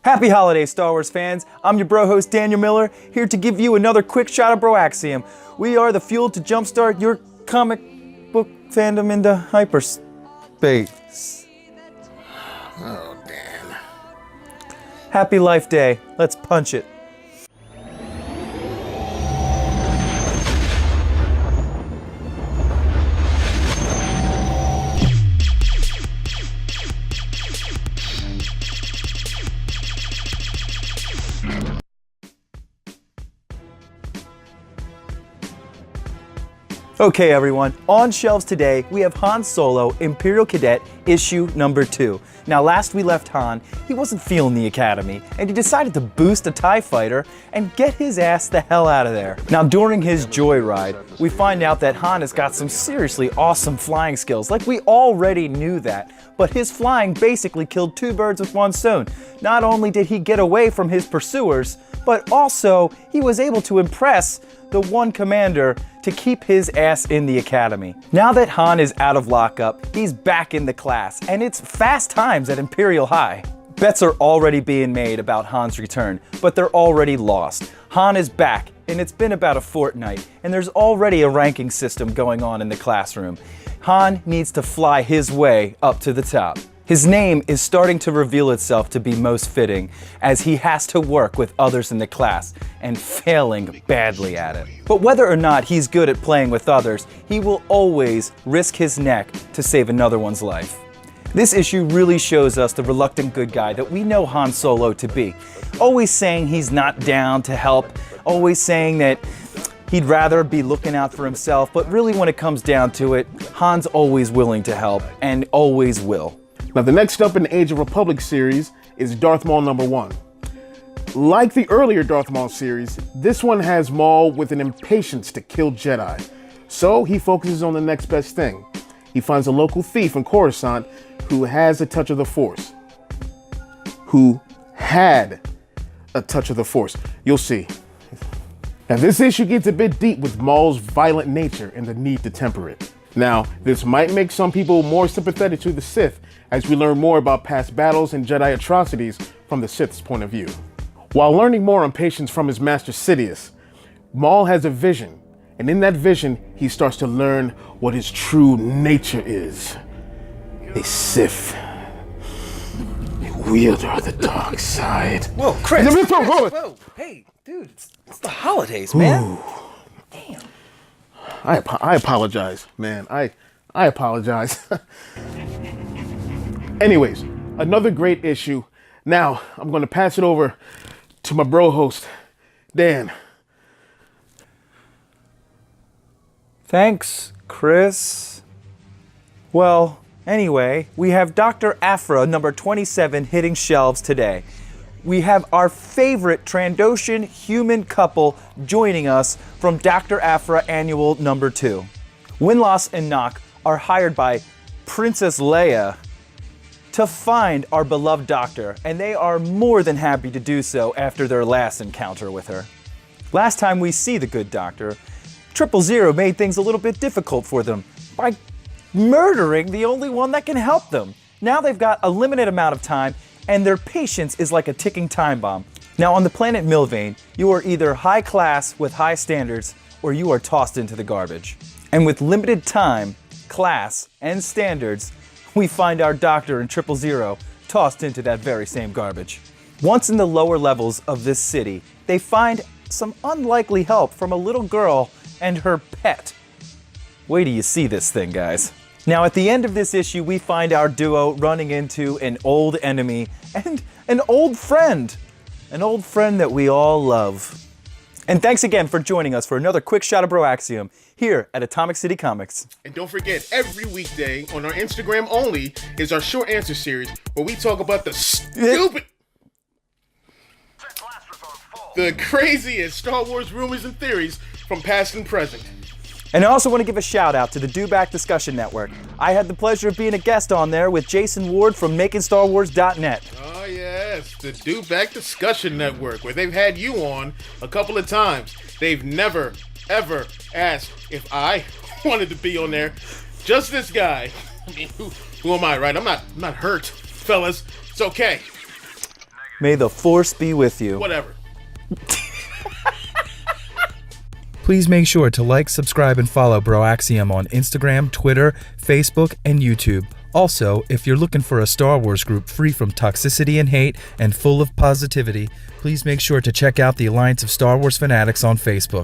Happy holidays, Star Wars fans. I'm your bro host, Daniel Miller, here to give you another quick shot of BROAXIUM. We are the fuel to jumpstart your comic book fandom into hyperspace. Oh, damn. Happy Life Day. Let's punch it. Okay everyone, on shelves today we have Han Solo, Imperial Cadet, issue number 2. Now last we left Han, he wasn't feeling the Academy, and he decided to boost a TIE fighter and get his ass the hell out of there. Now during his joyride, we find out that Han has got some seriously awesome flying skills, like we already knew that, but his flying basically killed two birds with one stone. Not only did he get away from his pursuers, but also he was able to impress the one commander to keep his ass in the Academy. Now that Han is out of lockup, he's back in the class, and it's fast times at Imperial High. Bets are already being made about Han's return, but they're already lost. Han is back, and it's been about a fortnight, and there's already a ranking system going on in the classroom. Han needs to fly his way up to the top. His name is starting to reveal itself to be most fitting, as he has to work with others in the class and failing badly at it. But whether or not he's good at playing with others, he will always risk his neck to save another one's life. This issue really shows us the reluctant good guy that we know Han Solo to be. Always saying he's not down to help, always saying that he'd rather be looking out for himself, but really when it comes down to it, Han's always willing to help and always will. Now the next up in the Age of Republic series is Darth Maul number 1. Like the earlier Darth Maul series, this one has Maul with an impatience to kill Jedi. So he focuses on the next best thing. He finds a local thief in Coruscant who has a touch of the Force. Who had a touch of the Force. You'll see. Now this issue gets a bit deep with Maul's violent nature and the need to temper it. Now, this might make some people more sympathetic to the Sith as we learn more about past battles and Jedi atrocities from the Sith's point of view. While learning more on patience from his master Sidious, Maul has a vision, and in that vision, he starts to learn what his true nature is. A Sith. A wielder of the dark side. Whoa, Chris! Whoa, hey, dude, it's the holidays, man. Ooh. Damn. I apologize, man. I apologize. Anyways, another great issue. Now, I'm going to pass it over to my bro host, Dan. Thanks, Chris. Well, anyway, we have Dr. Aphra number 27 hitting shelves today. We have our favorite Trandoshan human couple joining us from Dr. Aphra Annual number 2. Winloss and Nock are hired by Princess Leia to find our beloved doctor, and they are more than happy to do so after their last encounter with her. Last time we see the good doctor, 000 made things a little bit difficult for them by murdering the only one that can help them. Now they've got a limited amount of time, and their patience is like a ticking time bomb. Now on the planet Milvain, you are either high class with high standards, or you are tossed into the garbage. And with limited time, class, and standards, we find our doctor and 000 tossed into that very same garbage. Once in the lower levels of this city, they find some unlikely help from a little girl and her pet. Wait till you see this thing, guys. Now at the end of this issue, we find our duo running into an old enemy and an old friend that we all love. And thanks again for joining us for another quick shot of BROAXIUM here at Atomic City Comics. And don't forget, every weekday on our Instagram only is our short answer series where we talk about the stupid, the craziest Star Wars rumors and theories from past and present. And I also want to give a shout out to the Do Back Discussion Network. I had the pleasure of being a guest on there with Jason Ward from MakingStarWars.net. Oh yes, the Do Back Discussion Network, where they've had you on a couple of times. They've never, ever asked if I wanted to be on there. Just this guy. I mean, who am I, right? I'm not hurt, fellas. It's okay. May the Force be with you. Whatever. Please make sure to like, subscribe, and follow BROAXIUM on Instagram, Twitter, Facebook, and YouTube. Also, if you're looking for a Star Wars group free from toxicity and hate and full of positivity, please make sure to check out the Alliance of Star Wars Fanatics on Facebook.